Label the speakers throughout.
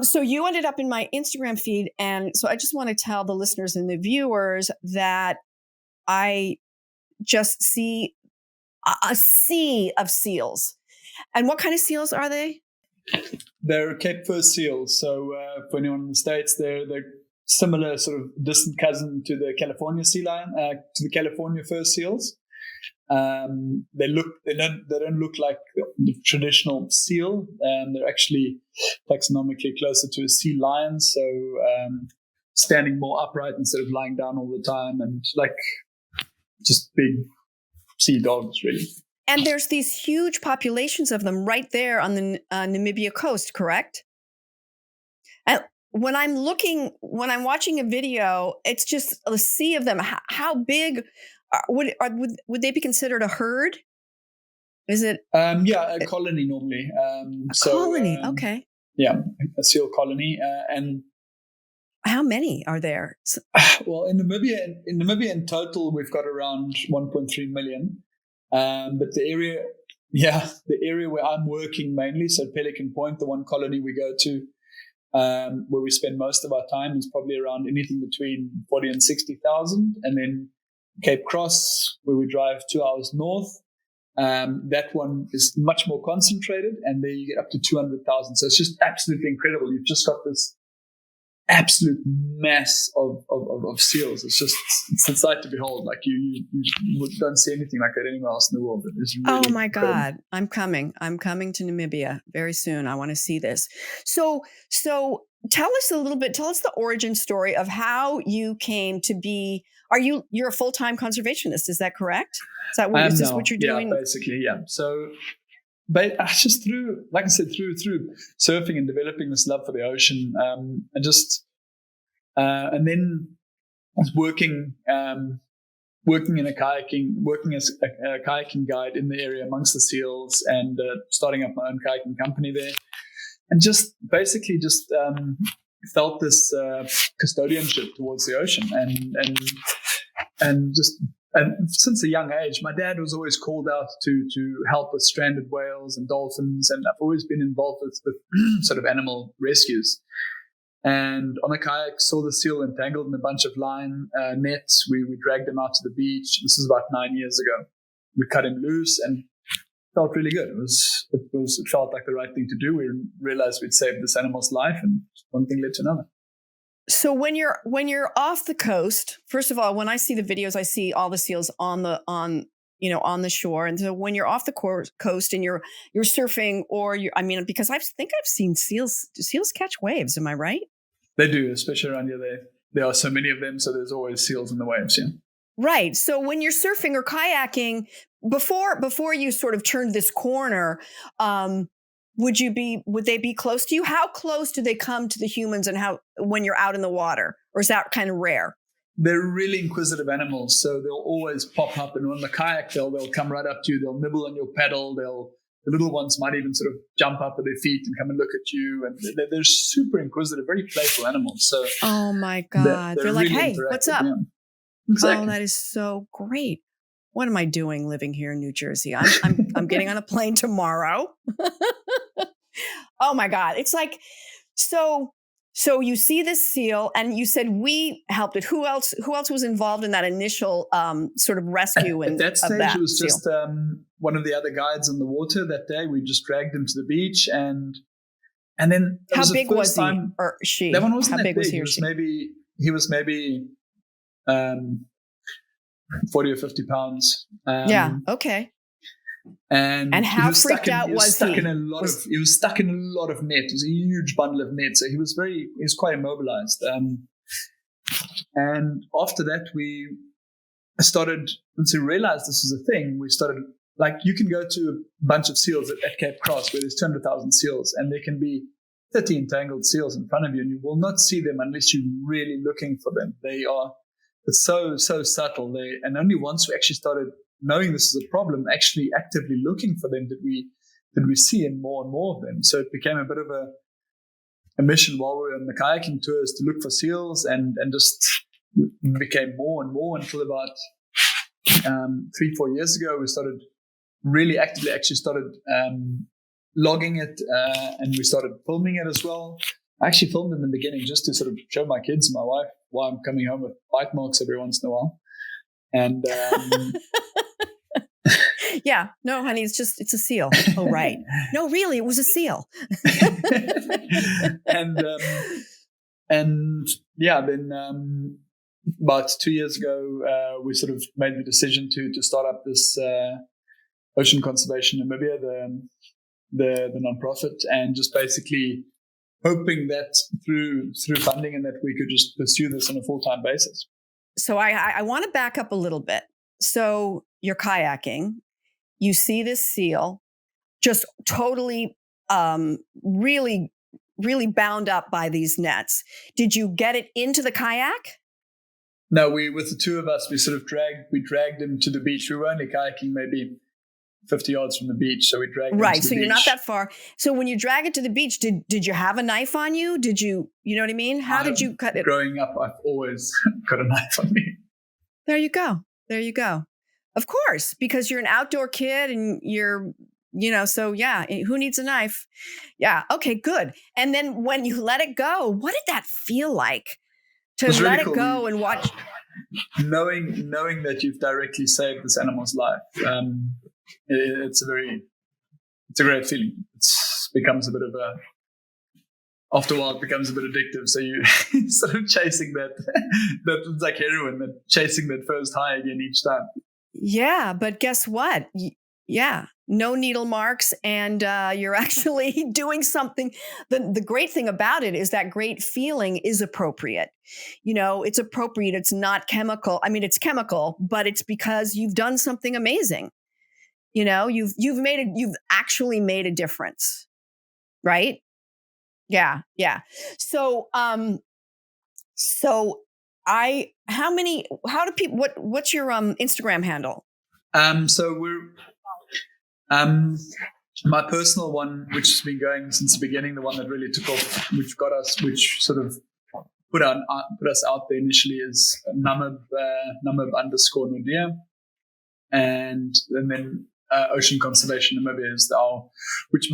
Speaker 1: So you ended up in my Instagram feed. And so I just want to tell the listeners and the viewers that I just see a sea of seals. And what kind of seals are they?
Speaker 2: They're Cape fur seals. So for anyone in the States, they're similar, sort of distant cousin to the California sea lion, to the California fur seals. They don't look like the traditional seal. They're actually taxonomically closer to a sea lion, so standing more upright instead of lying down all the time, and like just big sea dogs, really.
Speaker 1: And there's these huge populations of them right there on the Namibia coast, correct? And when I'm watching a video, it's just a sea of them. How big would they be considered a herd? Is it?
Speaker 2: A colony normally.
Speaker 1: Colony, okay.
Speaker 2: Yeah, a seal colony. And
Speaker 1: how many are there?
Speaker 2: Well, in Namibia in total, we've got around 1.3 million. But the area where I'm working mainly, so Pelican Point, the one colony we go to, where we spend most of our time, is probably around anything between 40 and 60,000. And then Cape Cross, where we drive 2 hours north, that one is much more concentrated, and there you get up to 200,000. So it's just absolutely incredible. You've just got this absolute mass of seals. It's a sight to behold. Like you don't see anything like that anywhere else in the world. It's really
Speaker 1: my
Speaker 2: incredible.
Speaker 1: God, I'm coming to Namibia very soon. I want to see this. So tell us the origin story of how you came to be. You're a full-time conservationist, is that correct? Is this what you're doing?
Speaker 2: Yeah, basically, yeah. So but just through surfing and developing this love for the ocean, and then I was working as a kayaking guide in the area amongst the seals, and starting up my own kayaking company there, and just felt this custodianship towards the ocean, and since a young age, my dad was always called out to help with stranded whales and dolphins, and I've always been involved with sort of animal rescues. And on a kayak, saw the seal entangled in a bunch of line nets. We dragged him out to the beach. This was about 9 years ago. We cut him loose, and it felt really good. It felt like the right thing to do. We realized we'd saved this animal's life, and one thing led to another.
Speaker 1: So when you're off the coast, first of all, when I see the videos, I see all the seals on the shore. And so when you're off the coast and you're surfing, because I think I've seen seals catch waves. Am I right?
Speaker 2: They do, especially around here. There are so many of them, so there's always seals in the waves. Yeah.
Speaker 1: Right. So when you're surfing or kayaking, before you sort of turned this corner, would they be close to you? How close do they come to the humans, and when you're out in the water, or is that kind of rare?
Speaker 2: They're really inquisitive animals, so they'll always pop up, and on the kayak they'll come right up to you. They'll nibble on your paddle. The little ones might even sort of jump up with their feet and come and look at you, and they're super inquisitive, very playful animals. So
Speaker 1: oh my God, they're like, really, hey, what's up?
Speaker 2: Yeah. Exactly.
Speaker 1: Oh, that is so great. What am I doing living here in New Jersey? I'm getting on a plane tomorrow. Oh my God. It's like, so you see this seal, and you said we helped it. Who else was involved in that initial sort of rescue?
Speaker 2: At that stage, it was just one of the other guides on the water that day. We just dragged him to the beach, and then
Speaker 1: how big was he or she?
Speaker 2: That one wasn't
Speaker 1: how
Speaker 2: that
Speaker 1: big. Was he or
Speaker 2: she? He was maybe 40 or 50 pounds.
Speaker 1: Yeah. Okay.
Speaker 2: And
Speaker 1: how freaked out was he?
Speaker 2: He was stuck in a lot of net. It was a huge bundle of net. So he was quite immobilized. And after that, once we realized this was a thing, we started, like, you can go to a bunch of seals at Cape Cross where there's 200,000 seals, and there can be 30 entangled seals in front of you, and you will not see them unless you're really looking for them. It's so subtle. And only once we actually started knowing this is a problem, actually actively looking for them, did we see more and more of them. So it became a bit of a mission while we were on the kayaking tours to look for seals, and just became more and more until about 3-4 years ago we started really actively logging it, and we started filming it as well. I actually filmed in the beginning just to sort of show my kids and my wife why I'm coming home with bite marks every once in a while. And
Speaker 1: yeah, no, honey, it's a seal. Oh, right. No, really, it was a seal.
Speaker 2: and yeah, then about 2 years ago, we sort of made the decision to start up this Ocean Conservation Namibia, the nonprofit, and just basically hoping that through funding and that we could just pursue this on a full-time basis.
Speaker 1: So I want to back up a little bit. So you're kayaking, you see this seal, just totally, really, really bound up by these nets. Did you get it into the kayak?
Speaker 2: No, with the two of us, we sort of dragged him to the beach. We were only kayaking maybe 50 yards from the beach, so we dragged him to the beach. Right,
Speaker 1: so you're not that far. So when you drag it to the beach, did you have a knife on you? Did you know what I mean? How did you cut it?
Speaker 2: Growing up, I've always got a knife on me.
Speaker 1: There you go. Of course, because you're an outdoor kid and you're, so yeah, who needs a knife? Yeah, okay, good. And then when you let it go, what did that feel like? To let really cool. It go and watch?
Speaker 2: Knowing that you've directly saved this animal's life. It's a great feeling. It becomes a bit of after a while it becomes a bit addictive. So you sort of chasing that it's like heroin, that chasing that first high again each time.
Speaker 1: Yeah, but guess what? Yeah, no needle marks, and you're actually doing something. The great thing about it is that great feeling is appropriate. It's appropriate. It's not chemical. I mean, it's chemical, but it's because you've done something amazing. You've actually made a difference, right? Yeah. So, what's your Instagram handle?
Speaker 2: So we're my personal one, which has been going since the beginning, the one that really took off, which sort of put us out there initially, is Namib _Naude, and then Ocean Conservation Namibia is which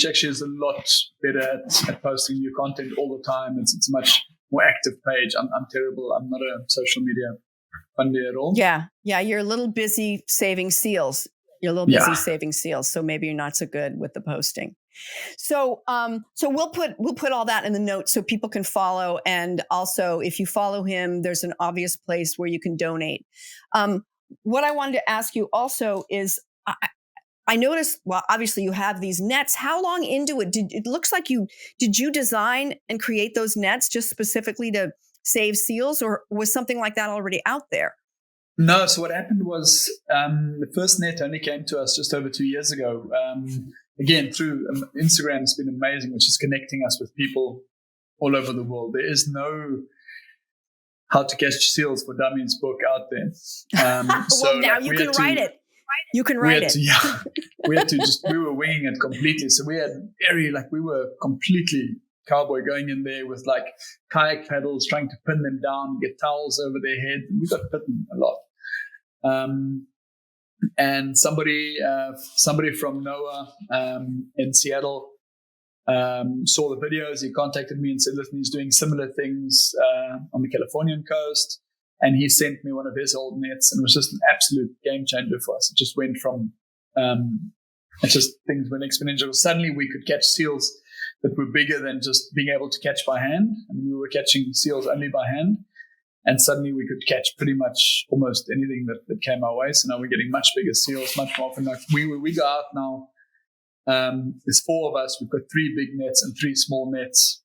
Speaker 2: actually is a lot better at posting new content all the time. It's a much more active page. I'm terrible. I'm not a social media fundy at all.
Speaker 1: Yeah. You're a little busy saving seals. Saving seals, so maybe you're not so good with the posting. So we'll put all that in the notes so people can follow, and also if you follow him, there's an obvious place where you can donate. What I wanted to ask you also is, I noticed, well, obviously you have these nets. How long into it it looks like did you design and create those nets just specifically to save seals, or was something like that already out there?
Speaker 2: No. So what happened was the first net only came to us just over 2 years ago. Again, through Instagram, it's been amazing, which is connecting us with people all over the world. There is no How to Catch Seals for Dummies book out there.
Speaker 1: Well, now you can write it. You can write it.
Speaker 2: We were winging it completely. So we were completely cowboy going in there with like kayak paddles, trying to pin them down, get towels over their head. We got bitten a lot. And somebody from Noah in Seattle saw the videos. He contacted me and said, listen, he's doing similar things on the Californian coast. And he sent me one of his old nets, and it was just an absolute game changer for us. It just went from, things went exponential. Suddenly we could catch seals that were bigger than just being able to catch by hand. I mean, we were catching seals only by hand. And suddenly we could catch pretty much almost anything that came our way. So now we're getting much bigger seals, much more often. Like we go out now. There's 4 of us. We've got 3 big nets and 3 small nets.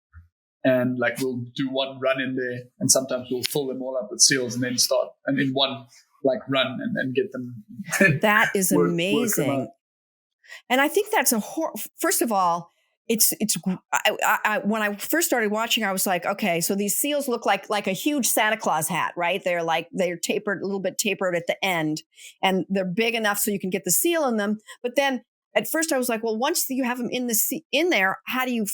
Speaker 2: And like we'll do one run in there, and sometimes we'll fill them all up with seals, and then start and in one like run and get them.
Speaker 1: That is amazing. And I think that's first of all, it's I when I first started watching, I was like, okay, so these seals look like a huge Santa Claus hat, right? They're tapered, a little bit tapered at the end, and they're big enough so you can get the seal in them. But then at first I was like, well, once you have them in there, how do you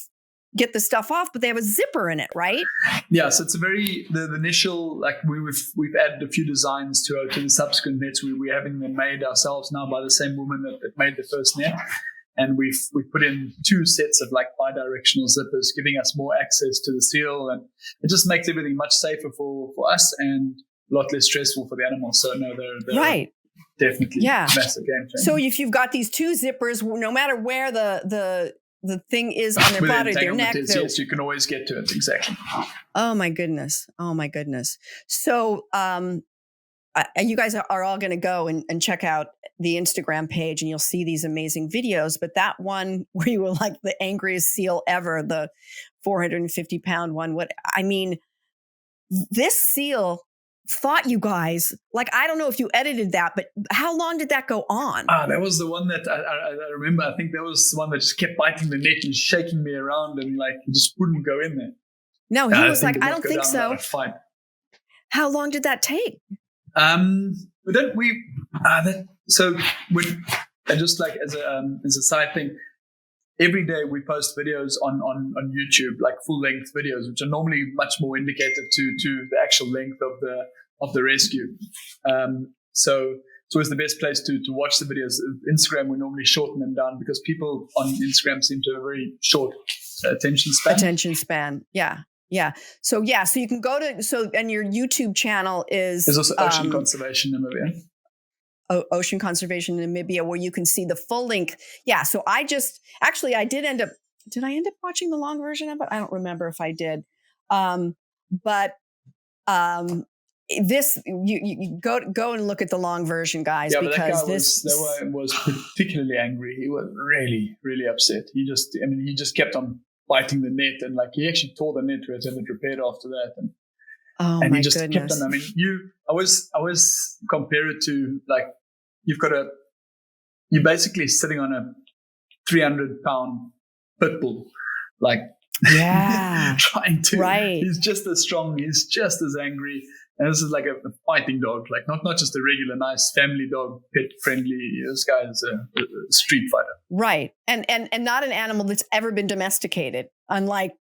Speaker 1: get the stuff off? But they have a zipper in it, right?
Speaker 2: Yeah, so it's a the initial, like we've added a few designs to the subsequent nets. We're having them made ourselves now by the same woman that made the first net. And we put in 2 sets of like bi-directional zippers, giving us more access to the seal, and it just makes everything much safer for us and a lot less stressful for the animals. So no, they're
Speaker 1: right.
Speaker 2: Definitely massive game changer.
Speaker 1: So if you've got these 2 zippers, no matter where the thing is on their body, their neck,
Speaker 2: yes, you can always get to it. Exactly.
Speaker 1: Oh my goodness. So you guys are all going to go and check out the Instagram page, and you'll see these amazing videos. But that one where you were like the angriest seal ever, the 450-pound one, this seal fought you guys. Like, I don't know if you edited that, but how long did that go on?
Speaker 2: That was the one that I remember. I think that was the one that just kept biting the net and shaking me around, and like he just wouldn't go in there.
Speaker 1: No, he was like, I don't think so.
Speaker 2: Fine.
Speaker 1: How long did that take?
Speaker 2: Just like as a side thing, every day we post videos on YouTube, like full length videos, which are normally much more indicative to the actual length of the rescue. So it's always the best place to watch the videos. Instagram, we normally shorten them down because people on Instagram seem to have a very short attention span.
Speaker 1: Yeah. So you can go to, and your YouTube channel is...
Speaker 2: There's also Ocean Conservation Namibia.
Speaker 1: Ocean Conservation Namibia, where you can see the full length. Yeah. So I did end up watching the long version of it? I don't remember if I did. This, you go and look at the long version, guys, because
Speaker 2: that guy was particularly angry. He was really, really upset. He just kept on biting the net, and like he actually tore the net to have it repaired after that. And he just kept on. I mean, I always compare it to like you're basically sitting on a 300-pound pit bull, like trying to. Right. He's just as strong. He's just as angry. And this is like a fighting dog, like not just a regular nice family dog, pet friendly. This guy is a street fighter.
Speaker 1: Right. And not an animal that's ever been domesticated, unlike,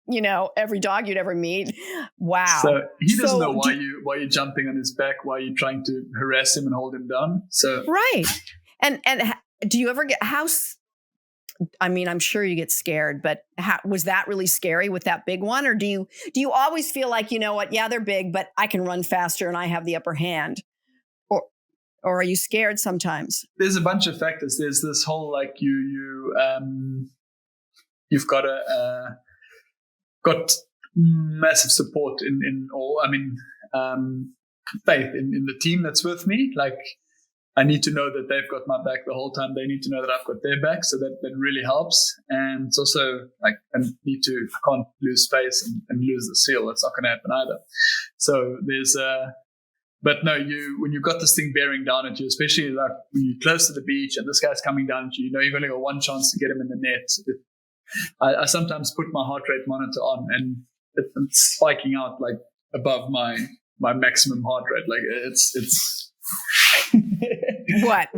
Speaker 1: every dog you'd ever meet. Wow.
Speaker 2: So he doesn't know why you're jumping on his back, why you're trying to harass him and hold him down. So
Speaker 1: right. And do you ever get I'm sure you get scared, but was that really scary with that big one? Or do you always feel like, you know what? Yeah, they're big, but I can run faster and I have the upper hand. Or are you scared sometimes?
Speaker 2: There's a bunch of factors. There's this whole, like you've got massive support faith in the team that's with me. Like, I need to know that they've got my back the whole time. They need to know that I've got their back. So that really helps. And it's also like, I can't lose face and lose the seal. That's not going to happen either. So there's but no, when you've got this thing bearing down at you, especially like when you're close to the beach and this guy's coming down at you, you've only got one chance to get him in the net. I sometimes put my heart rate monitor on, and it's spiking out like above my maximum heart rate. Like it's
Speaker 1: What?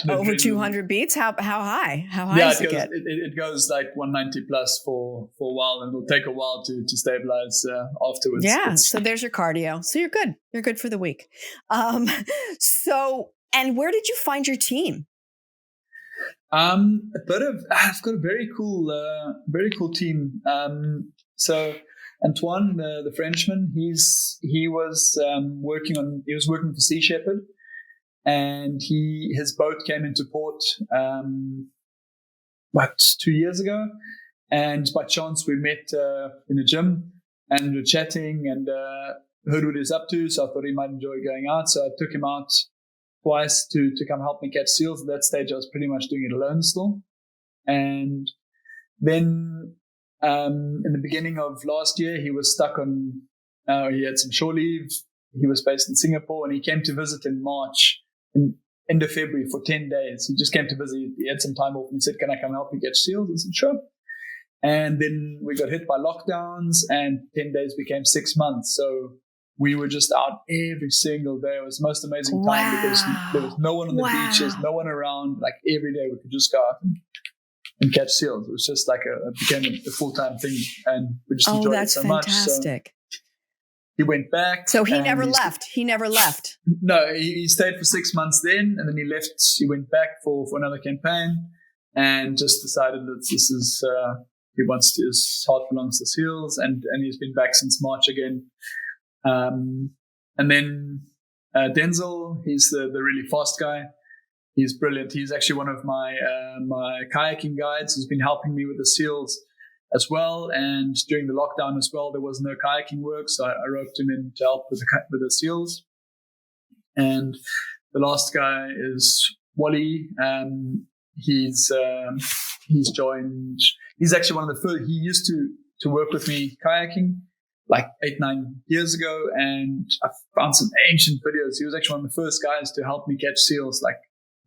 Speaker 1: Over 200 beats? How high? How high does it get?
Speaker 2: It goes like 190 plus for a while, and it'll take a while to stabilize afterwards.
Speaker 1: Yeah. So there's your cardio. So you're good. You're good for the week. And where did you find your team?
Speaker 2: I've got a very cool team. So Antoine, the Frenchman, he was working for Sea Shepherd, and his boat came into port about 2 years ago, and by chance we met in a gym and we were chatting and heard what he was up to. So I thought he might enjoy going out. So I took him out twice to come help me catch seals. At that stage, I was pretty much doing it alone still, and then. In the beginning of last year, he was stuck on, he had some shore leave. He was based in Singapore, and he came to visit in March, end of February, for 10 days. He just came to visit. He had some time off, and he said, "Can I come help you catch seals?" I said, "Sure." And then we got hit by lockdowns, and 10 days became 6 months. So we were just out every single day. It was the most amazing time because there was no one on the beaches, no one around. Like every day we could just go out and catch seals. It was just like it became a full-time thing, and we just enjoyed it so much.
Speaker 1: Fantastic.
Speaker 2: So he went back.
Speaker 1: So he never left. He never left.
Speaker 2: No, he stayed for 6 months then, and then he left. He went back for another campaign, and just decided that this is his heart belongs to seals, and he's been back since March again. And then Denzel, he's the really fast guy. He's brilliant. He's actually one of my my kayaking guides who's been helping me with the seals as well. And during the lockdown as well, there was no kayaking work, so I roped him in to help with the seals. And the last guy is Whaley. He's joined. He's actually one of the first. He used to work with me kayaking like 8-9 years ago, and I found some ancient videos. He was actually one of the first guys to help me catch seals like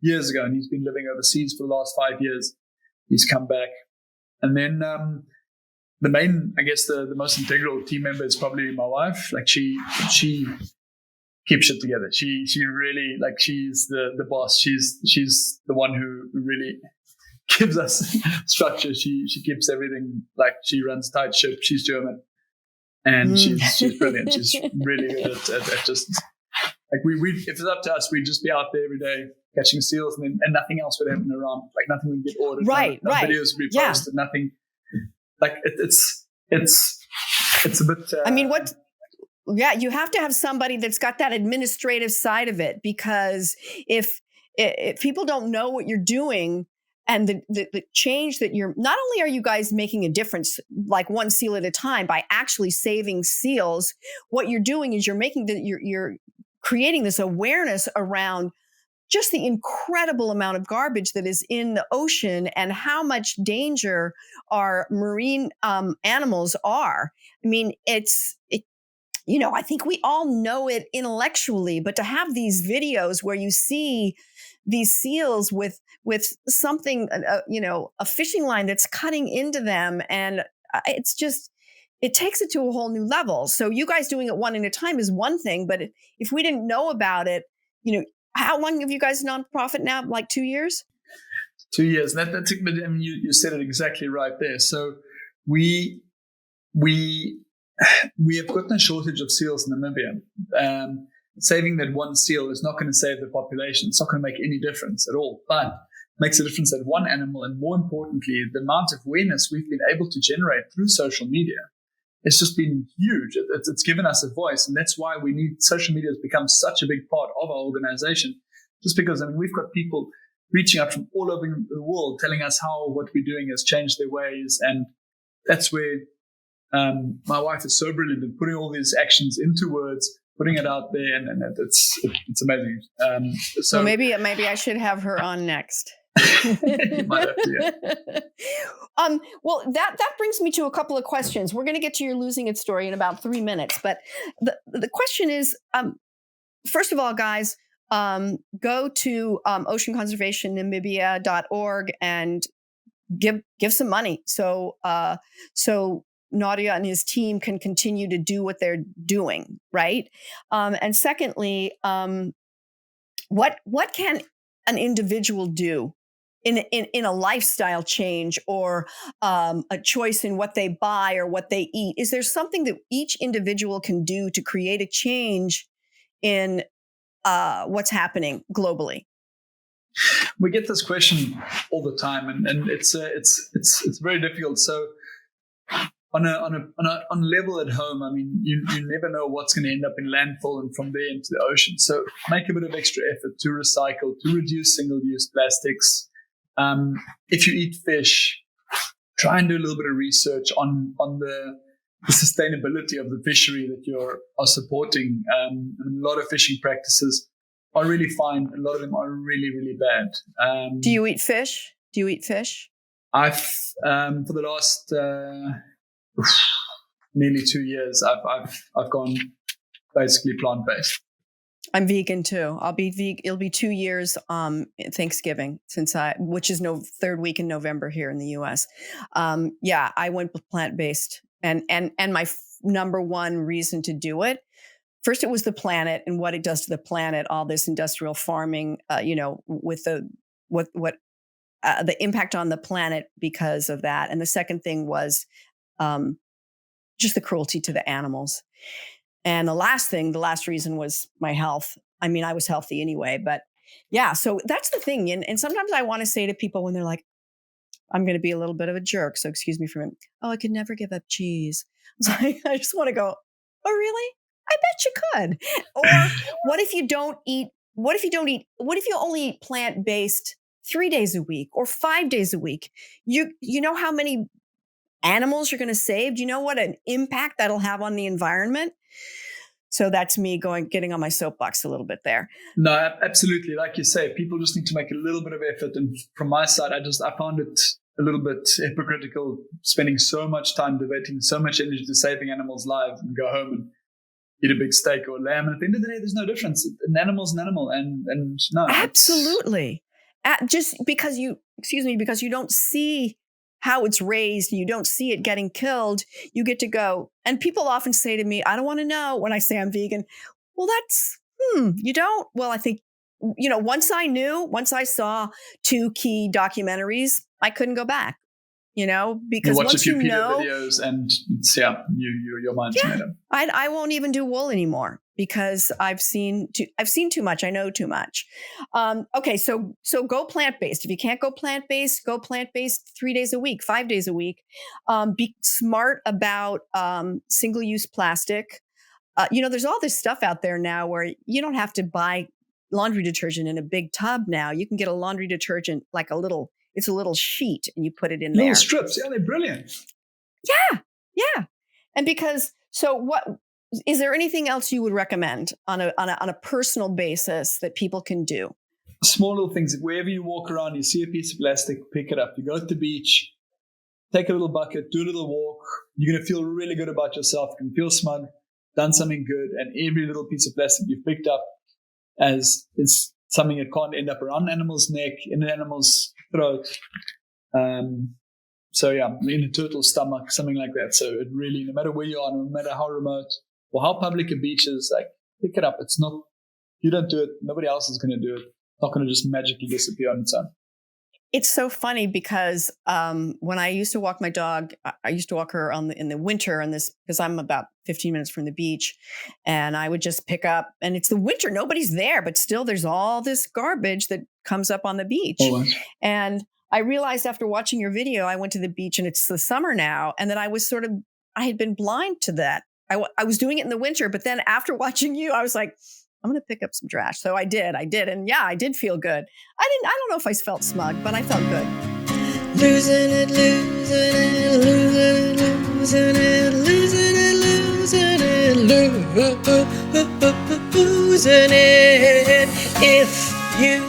Speaker 2: years ago, and he's been living overseas for the last 5 years. He's come back. And then the main, I guess the most integral team member is probably my wife. Like she keeps it together. She really, like, she's the boss. She's the one who really gives us structure. She keeps everything, like, she runs tight ship. She's German, and she's brilliant. She's really good at just, like, we if it's up to us, we'd just be out there every day catching seals, and nothing else would happen around. Like, nothing would get ordered.
Speaker 1: Right.
Speaker 2: No videos would be posted. Nothing. Like, it's a bit.
Speaker 1: I mean, what? Yeah, you have to have somebody that's got that administrative side of it, because if people don't know what you're doing, and the change that you're, not only are you guys making a difference, like one seal at a time by actually saving seals, what you're doing is you're creating this awareness around just the incredible amount of garbage that is in the ocean and how much danger our marine animals are. I mean, I think we all know it intellectually, but to have these videos where you see these seals with something, a fishing line that's cutting into them, and it takes it to a whole new level. So you guys doing it one at a time is one thing, but if we didn't know about it, how long have you guys nonprofit now? Like 2 years?
Speaker 2: 2 years. That's, I mean, you said it exactly right there. So we have got no shortage of seals in Namibia. Saving that one seal is not going to save the population. It's not going to make any difference at all. But it makes a difference that one animal, and more importantly, the amount of awareness we've been able to generate through social media. It's just been huge. It's given us a voice, and that's why we need social media has become such a big part of our organization. Just because, I mean, we've got people reaching out from all over the world telling us how what we're doing has changed their ways, and that's where my wife is so brilliant in putting all these actions into words, putting it out there, and it's amazing.
Speaker 1: So maybe I should have her on next.
Speaker 2: You might have to, yeah.
Speaker 1: Well, that brings me to a couple of questions. We're going to get to your losing it story in about 3 minutes, but the question is, first of all, guys, go to oceanconservationnamibia.org and give some money so Nadia and his team can continue to do what they're doing, right? And secondly, what can an individual do in a lifestyle change, or a choice in what they buy or what they eat? Is there something that each individual can do to create a change in what's happening globally?
Speaker 2: We get this question all the time, and it's very difficult. So on a level at home, I mean, you never know what's going to end up in landfill and from there into the ocean. So make a bit of extra effort to recycle, to reduce single-use plastics. If you eat fish, try and do a little bit of research on the sustainability of the fishery that you are supporting. A lot of fishing practices are really fine. A lot of them are really, really bad.
Speaker 1: Do you eat fish?
Speaker 2: I've for the last nearly 2 years, I've gone basically plant-based.
Speaker 1: I'm vegan too. I'll be vegan. It'll be 2 years Thanksgiving, which is third week in November here in the US. I went plant-based, and my number one reason to do it, first, it was the planet and what it does to the planet. All this industrial farming, with the impact on the planet because of that. And the second thing was just the cruelty to the animals. And the last reason was my health. I mean, I was healthy anyway, but yeah, so that's the thing. And sometimes I want to say to people when they're like, I'm going to be a little bit of a jerk, so excuse me for a minute. Oh, I could never give up cheese. I just want to go, oh, really? I bet you could. Or what if you don't eat? What if you only eat plant-based 3 days a week or 5 days a week? You know how many animals you're going to save? Do you know what an impact that'll have on the environment? So that's me getting on my soapbox a little bit there.
Speaker 2: No, absolutely. Like you say, people just need to make a little bit of effort. And from my side, I found it a little bit hypocritical, spending so much time devoting so much energy to saving animals' lives and go home and eat a big steak or lamb. And at the end of the day, there's no difference. An animal's an animal. And no.
Speaker 1: Absolutely. Just because you don't see how it's raised, you don't see it getting killed, you get to go. And people often say to me, I don't want to know when I say I'm vegan. Well, that's, you don't? Well, I think, once I saw 2 key documentaries, I couldn't go back, because
Speaker 2: watch
Speaker 1: once
Speaker 2: a few videos and your mind's made up.
Speaker 1: I won't even do wool anymore because I've seen too much. I know too much. Okay. So go plant-based. If you can't go plant-based 3 days a week, 5 days a week. Be smart about single-use plastic. There's all this stuff out there now where you don't have to buy laundry detergent in a big tub now. You can get a laundry detergent like it's a little sheet and you put it in there.
Speaker 2: Little strips. Yeah, they're brilliant.
Speaker 1: Yeah. And what is there anything else you would recommend on a personal basis that people can do?
Speaker 2: Small little things. Wherever you walk around, you see a piece of plastic, pick it up. You go to the beach, take a little bucket, do a little walk. You're going to feel really good about yourself. You can feel smug, done something good. And every little piece of plastic you've picked up as it's something that can't end up around an animal's neck, in an animal's throat. In a turtle's stomach, something like that. So it really, no matter where you are, no matter how remote or how public a beach is, like, pick it up. It's not, you don't do it, nobody else is going to do it. It's not going to just magically disappear on its own.
Speaker 1: It's so funny because when I used to walk my dog, I used to walk her in the winter because I'm about 15 minutes from the beach, and I would just pick up, and it's the winter, nobody's there, but still there's all this garbage that comes up on the beach.
Speaker 2: Always.
Speaker 1: And I realized after watching your video, I went to the beach and it's the summer now, and then I had been blind to that. I was doing it in the winter, but then after watching you, I was like, I'm going to pick up some trash. So I did. And yeah, I did feel good. I don't know if I felt smug, but I felt good.
Speaker 3: Losing it, losing it, losing it, losing it, losing it, losing it, losing it. If you